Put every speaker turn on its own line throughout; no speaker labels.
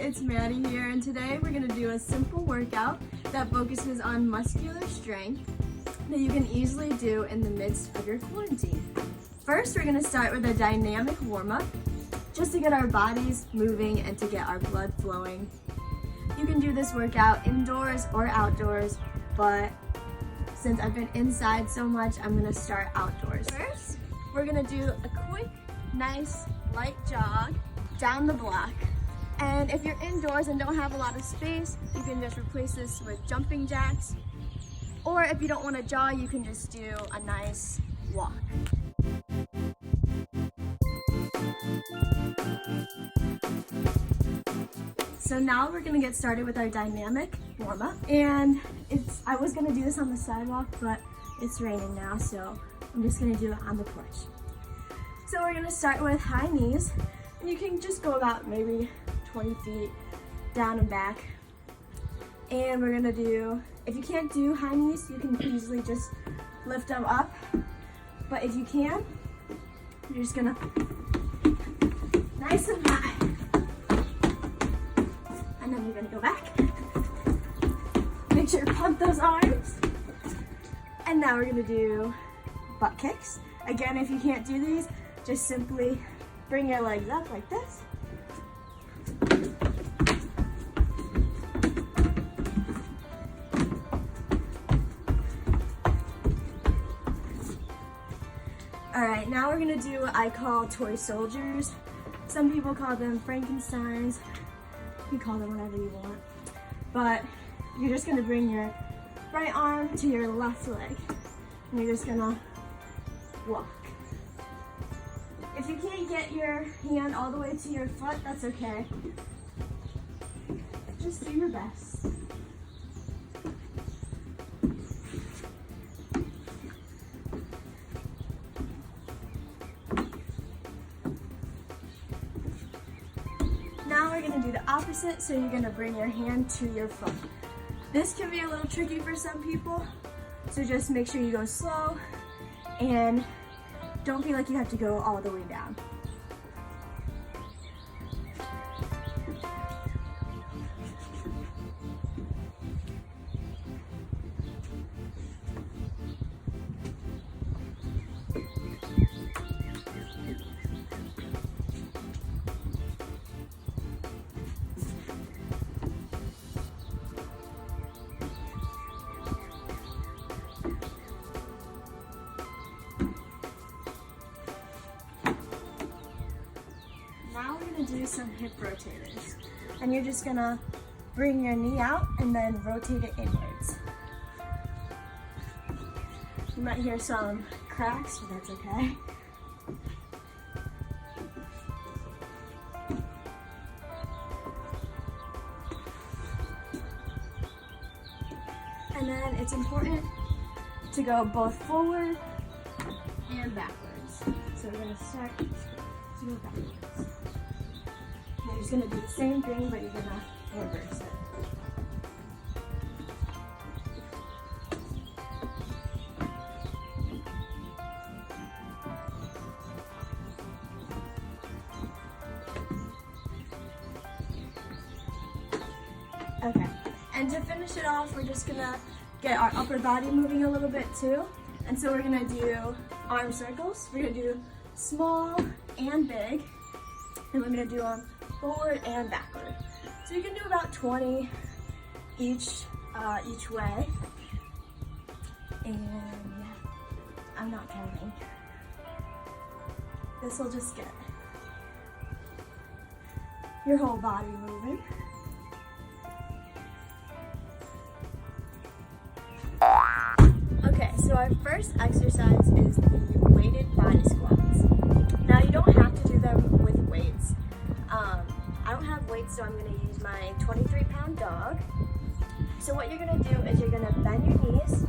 it's Maddie here, and today we're going to do a simple workout that focuses on muscular strength that you can easily do in the midst of your quarantine. First, we're going to start with a dynamic warm-up, just to get our bodies moving and to get our blood flowing. You can do this workout indoors or outdoors, but since I've been inside so much, I'm going to start outdoors. First, we're going to do a quick, nice, light jog down the block. And if you're indoors and don't have a lot of space, you can just replace this with jumping jacks. Or if you don't want to jog, you can just do a nice walk. So now we're gonna get started with our dynamic warm-up. And I was gonna do this on the sidewalk, but it's raining now, so I'm just gonna do it on the porch. So we're gonna start with high knees. And you can just go about maybe 20 feet down and back. And we're gonna do, if you can't do high knees, you can easily just lift them up. But if you can, you're just gonna nice and high. And then you're gonna go back. Make sure you pump those arms. And now we're gonna do butt kicks. Again, if you can't do these, just simply bring your legs up like this. All right, now we're gonna do what I call toy soldiers. Some people call them Frankensteins. You call them whatever you want. But you're just gonna bring your right arm to your left leg. And you're just gonna walk. If you can't get your hand all the way to your foot, that's okay. Just do your best. Now we're gonna do the opposite, so you're gonna bring your hand to your foot. This can be a little tricky for some people, so just make sure you go slow and don't feel like you have to go all the way down. Now we're gonna do some hip rotators. And you're just gonna bring your knee out and then rotate it inwards. You might hear some cracks, but that's okay. And then it's important to go both forward and backwards. So we're gonna start to go backwards. You're just gonna do the same thing, but you're gonna reverse it. Okay, and to finish it off, we're just gonna get our upper body moving a little bit too. And so we're gonna do arm circles. We're gonna do small and big, and we're gonna do them forward and backward. So you can do about 20 each way. And yeah, I'm not counting. This will just get your whole body moving. Okay, so our first exercise is the weighted body squats. Now you don't have to do them with weights. I don't have weights, so I'm going to use my 23-pound dog. So what you're going to do is you're going to bend your knees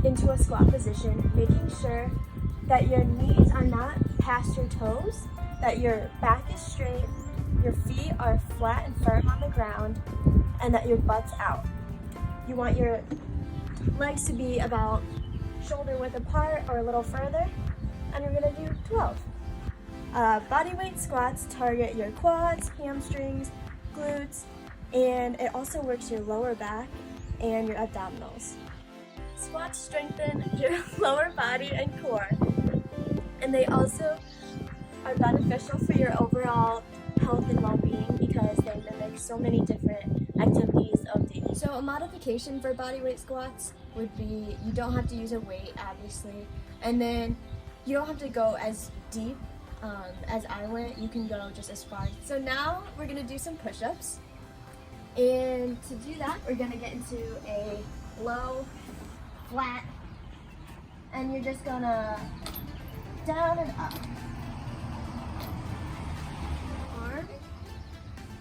into a squat position, making sure that your knees are not past your toes, that your back is straight, your feet are flat and firm on the ground, and that your butt's out. You want your legs to be about shoulder width apart or a little further, and you're going to do 12. Bodyweight squats target your quads, hamstrings, glutes, and it also works your lower back and your abdominals. Squats strengthen your lower body and core, and they also are beneficial for your overall health and well-being because they mimic so many different activities of daily. So a modification for bodyweight squats would be you don't have to use a weight, obviously, and then you don't have to go as deep as I went. You can go just as far. So now we're gonna do some push-ups, and to do that we're gonna get into a low, flat, and you're just gonna down and up. Arm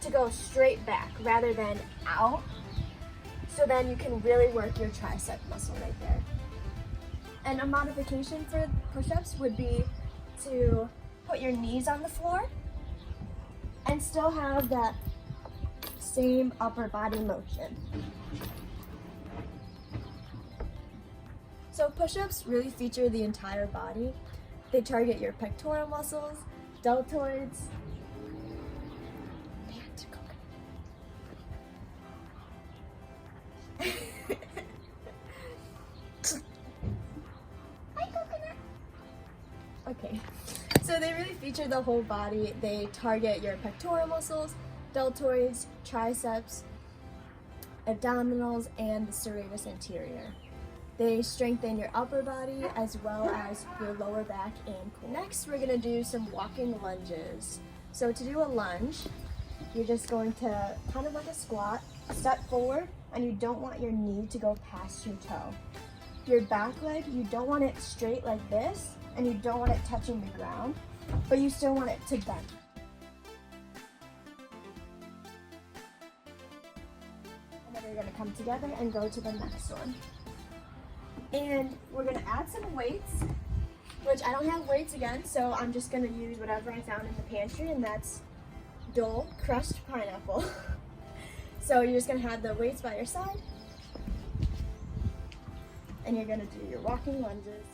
to go straight back rather than out, so then you can really work your tricep muscle right there. And a modification for push-ups would be to put your knees on the floor and still have that same upper body motion. So push-ups really feature the entire body. They target your pectoral muscles, deltoids, Okay, so they really feature the whole body. They target your pectoral muscles, deltoids, triceps, abdominals, and the serratus anterior. They strengthen your upper body as well as your lower back and core. Next, we're gonna do some walking lunges. So to do a lunge, you're just going to, kind of like a squat, step forward, and you don't want your knee to go past your toe. Your back leg, you don't want it straight like this, and you don't want it touching the ground, but you still want it to bend. And then you're gonna come together and go to the next one. And we're gonna add some weights, which I don't have weights again, so I'm just gonna use whatever I found in the pantry, and that's Dole crushed pineapple. So you're just gonna have the weights by your side, and you're gonna do your walking lunges.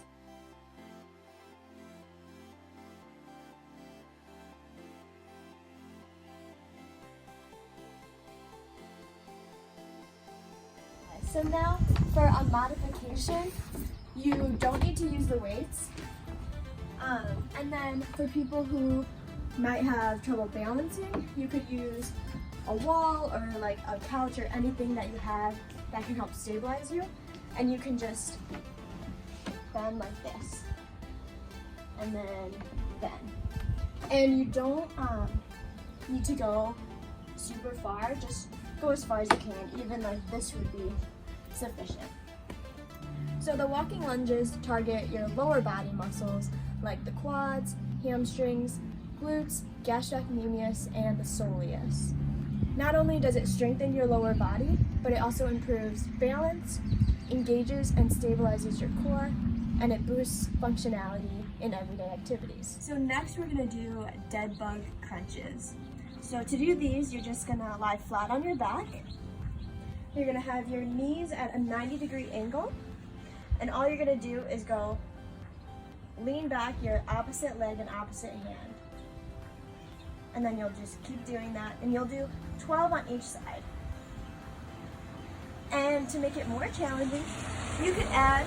So now for a modification, you don't need to use the weights. And then for people who might have trouble balancing, you could use a wall or like a couch or anything that you have that can help stabilize you. And you can just bend like this. And then bend. And you don't need to go super far, just go as far as you can. Even like this would be sufficient. So the walking lunges target your lower body muscles like the quads, hamstrings, glutes, gastrocnemius, and the soleus. Not only does it strengthen your lower body, but it also improves balance, engages and stabilizes your core, and it boosts functionality in everyday activities. So next we're gonna do dead bug crunches. So to do these, you're just gonna lie flat on your back. You're gonna have your knees at a 90-degree angle, and all you're gonna do is go lean back your opposite leg and opposite hand. And then you'll just keep doing that, and you'll do 12 on each side. And to make it more challenging, you could add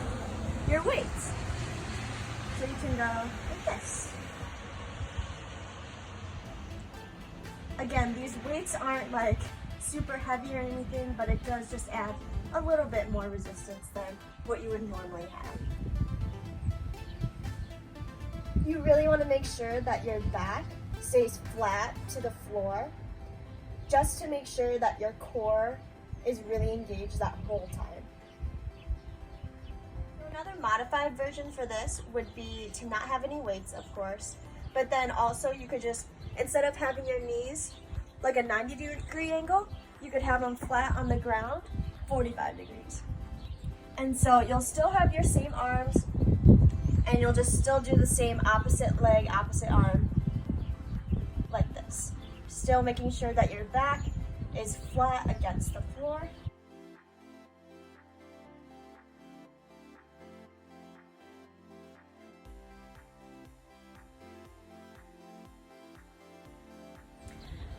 your weights. So you can go like this. Again, these weights aren't like super heavy or anything, but it does just add a little bit more resistance than what you would normally have. You really want to make sure that your back stays flat to the floor, just to make sure that your core is really engaged that whole time. Another modified version for this would be to not have any weights, of course, but then also you could just, instead of having your knees like a 90-degree angle, you could have them flat on the ground, 45 degrees. And so you'll still have your same arms, and you'll just still do the same opposite leg, opposite arm, like this. Still making sure that your back is flat against the floor.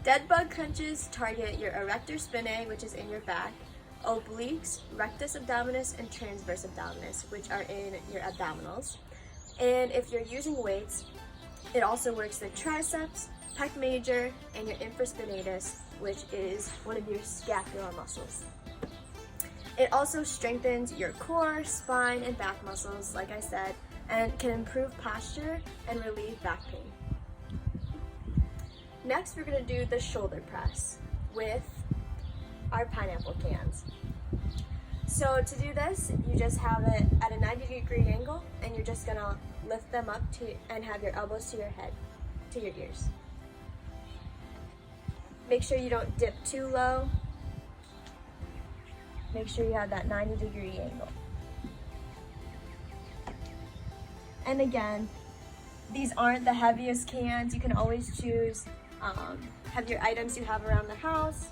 Dead bug crunches target your erector spinae, which is in your back, obliques, rectus abdominis, and transverse abdominis, which are in your abdominals. And if you're using weights, it also works the triceps, pec major, and your infraspinatus, which is one of your scapular muscles. It also strengthens your core, spine, and back muscles, like I said, and can improve posture and relieve back pain. Next, we're gonna do the shoulder press with our pineapple cans. So to do this, you just have it at a 90-degree angle, and you're just gonna lift them up and have your elbows to your head, to your ears. Make sure you don't dip too low. Make sure you have that 90-degree angle. And again, these aren't the heaviest cans. You can always choose have your items you have around the house.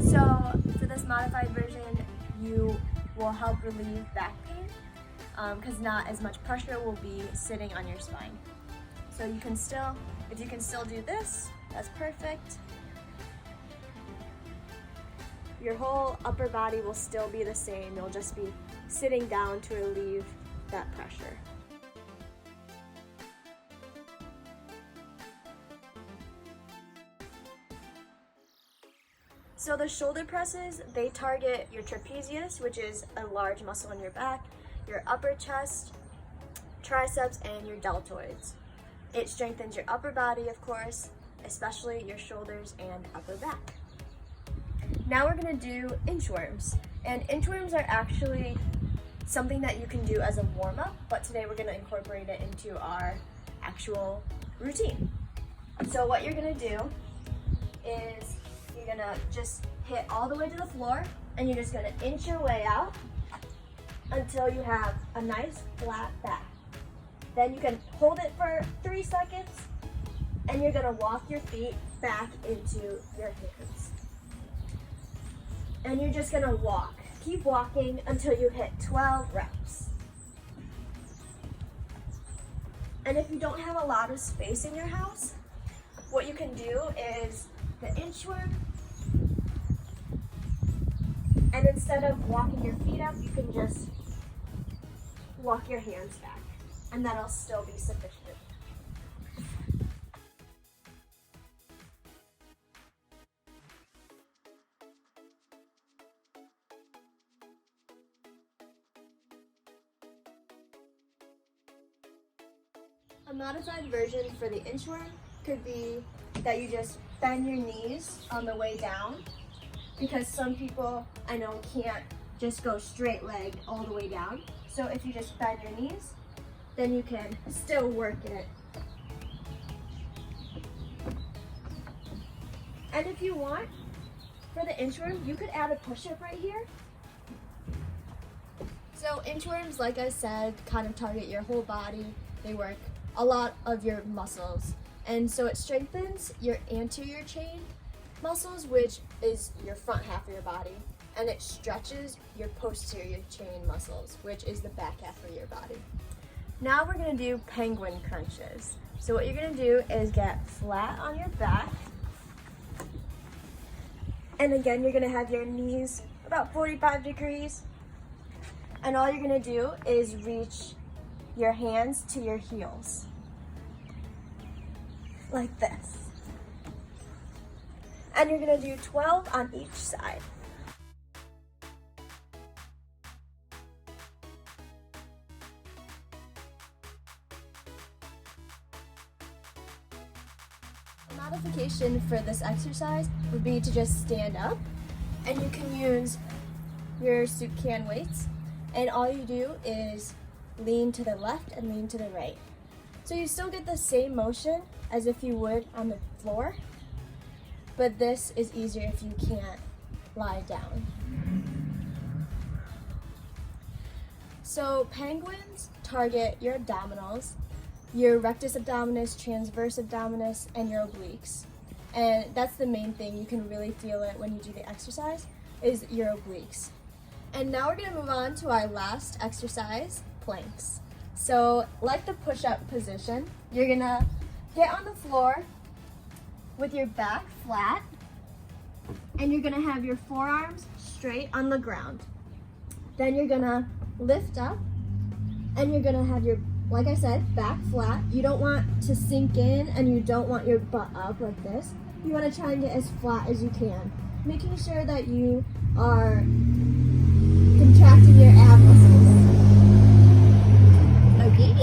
So for this modified version, you will help relieve back pain because not as much pressure will be sitting on your spine. So you can still, if you can still do this, that's perfect. Your whole upper body will still be the same. You'll just be sitting down to relieve that pressure. So the shoulder presses, they target your trapezius, which is a large muscle in your back, your upper chest, triceps, and your deltoids. It strengthens your upper body, of course, especially your shoulders and upper back. Now we're gonna do inchworms. And inchworms are actually something that you can do as a warm-up, but today we're gonna incorporate it into our actual routine. So what you're gonna do is you're gonna just hit all the way to the floor, and you're just gonna inch your way out until you have a nice flat back. Then you can hold it for 3 seconds, and you're gonna walk your feet back into your hands. And you're just gonna walk. Keep walking until you hit 12 reps. And if you don't have a lot of space in your house, what you can do is the inchworm, and instead of walking your feet up, you can just walk your hands back, and that'll still be sufficient. A modified version for the inchworm could be that you just bend your knees on the way down, because some people I know can't just go straight legged all the way down. So if you just bend your knees, then you can still work it. And if you want, for the inchworm, you could add a push-up right here. So inchworms, like I said, kind of target your whole body. They work a lot of your muscles. And so it strengthens your anterior chain muscles, which is your front half of your body. And it stretches your posterior chain muscles, which is the back half of your body. Now we're gonna do penguin crunches. So what you're gonna do is get flat on your back. And again, you're gonna have your knees about 45 degrees. And all you're gonna do is reach your hands to your heels. Like this. And you're gonna do 12 on each side. A modification for this exercise would be to just stand up, and you can use your soup can weights, and all you do is lean to the left and lean to the right. So you still get the same motion as if you would on the floor, but this is easier if you can't lie down. So penguins target your abdominals, your rectus abdominis, transverse abdominis, and your obliques. And that's the main thing. You can really feel it when you do the exercise, is your obliques. And now we're gonna move on to our last exercise, planks. So like the push-up position, you're gonna get on the floor, with your back flat, and you're gonna have your forearms straight on the ground. Then you're gonna lift up, and you're gonna have your, like I said, back flat. You don't want to sink in, and you don't want your butt up like this. You wanna try and get as flat as you can, making sure that you are contracting your ab muscles. Okay.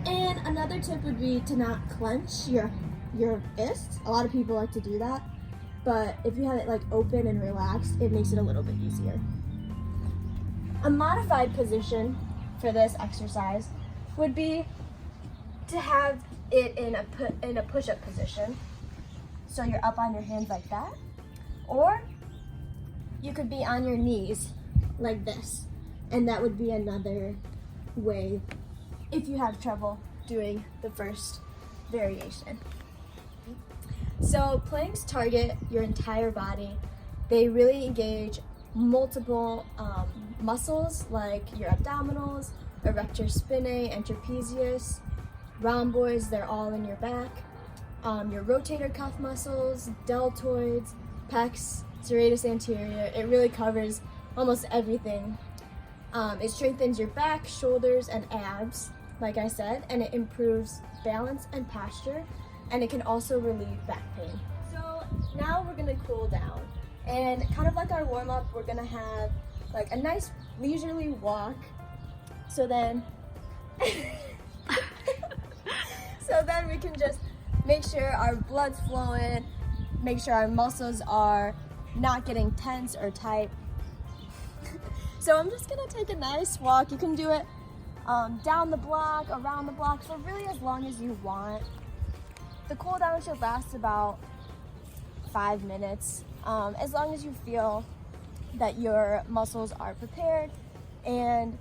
And another tip would be to not clench your fists. A lot of people like to do that, but if you have it like open and relaxed, it makes it a little bit easier. A modified position for this exercise would be to have it in a push-up position. So you're up on your hands like that, or you could be on your knees like this, and that would be another way if you have trouble doing the first variation. So planks target your entire body. They really engage multiple muscles like your abdominals, erector spinae, and trapezius, rhomboids, they're all in your back. Your rotator cuff muscles, deltoids, pecs, serratus anterior. It really covers almost everything. It strengthens your back, shoulders, and abs, like I said, and it improves balance and posture, and it can also relieve back pain. So now we're gonna cool down, and kind of like our warm-up, we're gonna have like a nice leisurely walk. So then we can just make sure our blood's flowing, make sure our muscles are not getting tense or tight. So I'm just gonna take a nice walk. You can do it down the block, around the block, for really as long as you want. The cool down should last about 5 minutes, as long as you feel that your muscles are prepared and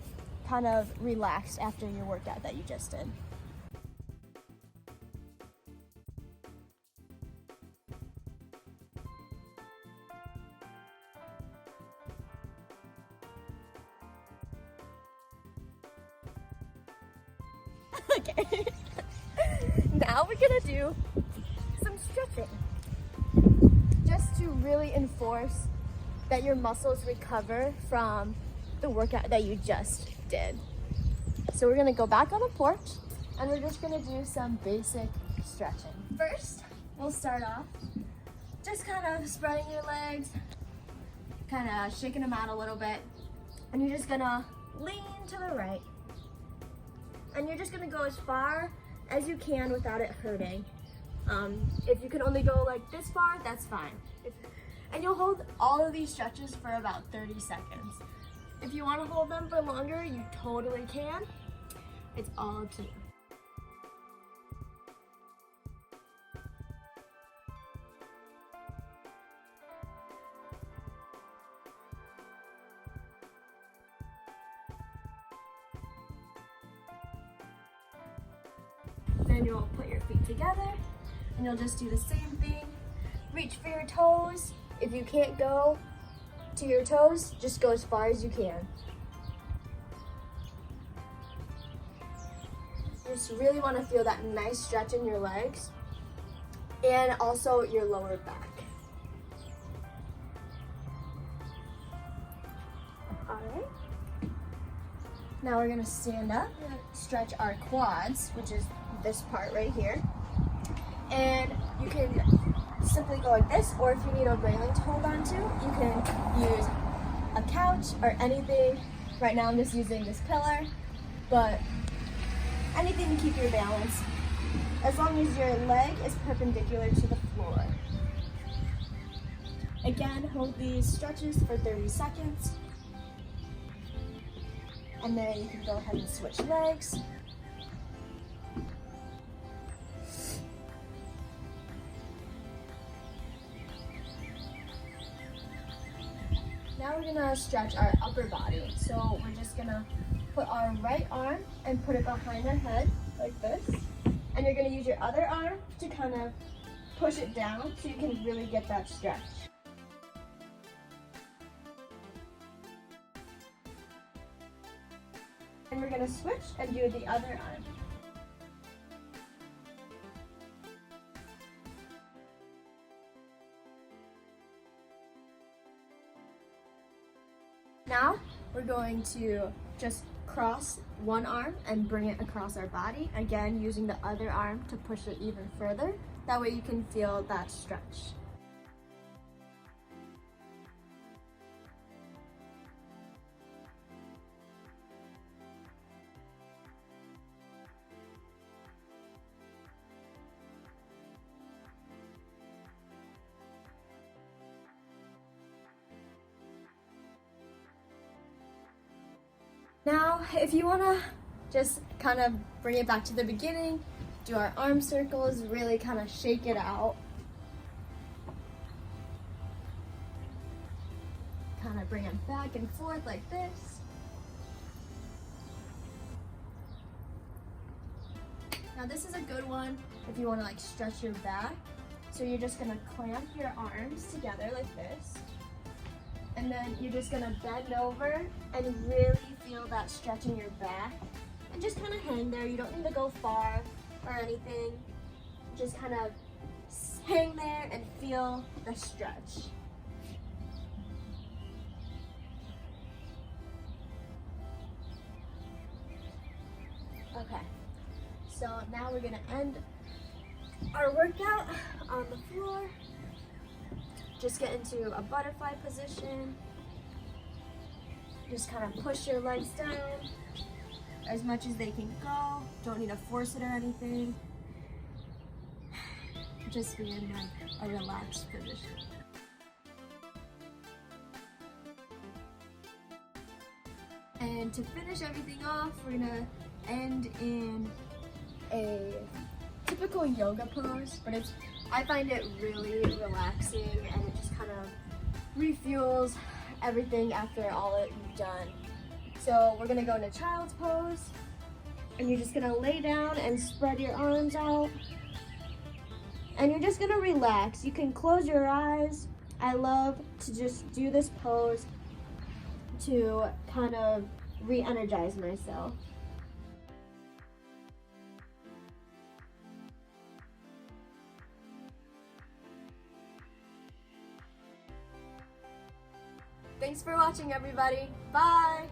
kind of relaxed after your workout that you just did. Okay, now we're gonna do some stretching, just to really enforce that your muscles recover from the workout that you just did. So we're gonna go back on the porch, and we're just gonna do some basic stretching. First, we'll start off just kind of spreading your legs, kind of shaking them out a little bit, and you're just gonna lean to the right. And you're just gonna go as far as you can without it hurting. If you can only go like this far, that's fine. And you'll hold all of these stretches for about 30 seconds. If you wanna hold them for longer, you totally can. It's all up to you. Then you'll put your feet together, and you'll just do the same thing. Reach for your toes. If you can't go to your toes, just go as far as you can. You just really want to feel that nice stretch in your legs and also your lower back. All right. Now we're going to stand up and stretch our quads, which is this part right here. And you can simply go like this, or if you need a railing to hold on to, you can use a couch or anything. Right now I'm just using this pillar, but anything to keep your balance, as long as your leg is perpendicular to the floor. Again, hold these stretches for 30 seconds. And then you can go ahead and switch legs. Now we're gonna stretch our upper body. So we're just gonna put our right arm and put it behind our head like this. And you're gonna use your other arm to kind of push it down so you can really get that stretch. And we're gonna switch and do the other arm. Now we're going to just cross one arm and bring it across our body. Again, using the other arm to push it even further. That way you can feel that stretch. Now, if you want to just kind of bring it back to the beginning, do our arm circles, really kind of shake it out. Kind of bring them back and forth like this. Now this is a good one if you want to like stretch your back. So you're just going to clamp your arms together like this. And then you're just gonna bend over and really feel that stretch in your back. And just kind of hang there. You don't need to go far or anything. Just kind of hang there and feel the stretch. Okay, so now we're gonna end our workout on the floor. Just get into a butterfly position. Just kind of push your legs down as much as they can go. Don't need to force it or anything. Just be in like a relaxed position. And to finish everything off, we're gonna end in a typical yoga pose, but I find it really relaxing and it just kind of refuels everything after all that you've done. So we're gonna go into child's pose and you're just gonna lay down and spread your arms out. And you're just gonna relax. You can close your eyes. I love to just do this pose to kind of re-energize myself. Thanks for watching, everybody. Bye!